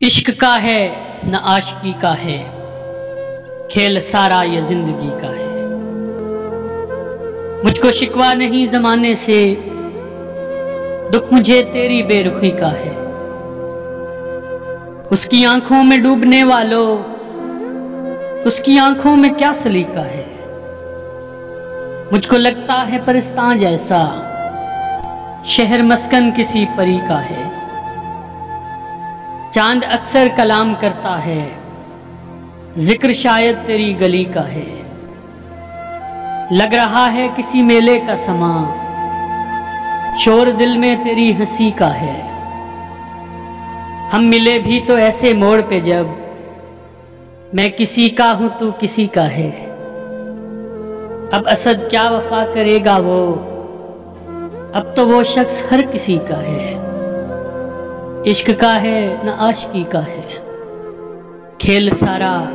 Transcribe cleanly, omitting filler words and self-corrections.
इश्क का है न आशिकी का है, खेल सारा ये जिंदगी का है। मुझको शिकवा नहीं जमाने से, दुख मुझे तेरी बेरुखी का है। उसकी आंखों में डूबने वालों, उसकी आंखों में क्या सलीका है। मुझको लगता है परिस्तां जैसा, शहर मस्कन किसी परी का है। चांद अक्सर कलाम करता है, जिक्र शायद तेरी गली का है। लग रहा है किसी मेले का समा, शोर दिल में तेरी हंसी का है। हम मिले भी तो ऐसे मोड़ पे जब, मैं किसी का हूं तू किसी का है। अब असद क्या वफा करेगा वो, अब तो वो शख्स हर किसी का है। इश्क का है न आशिकी का है, खेल सारा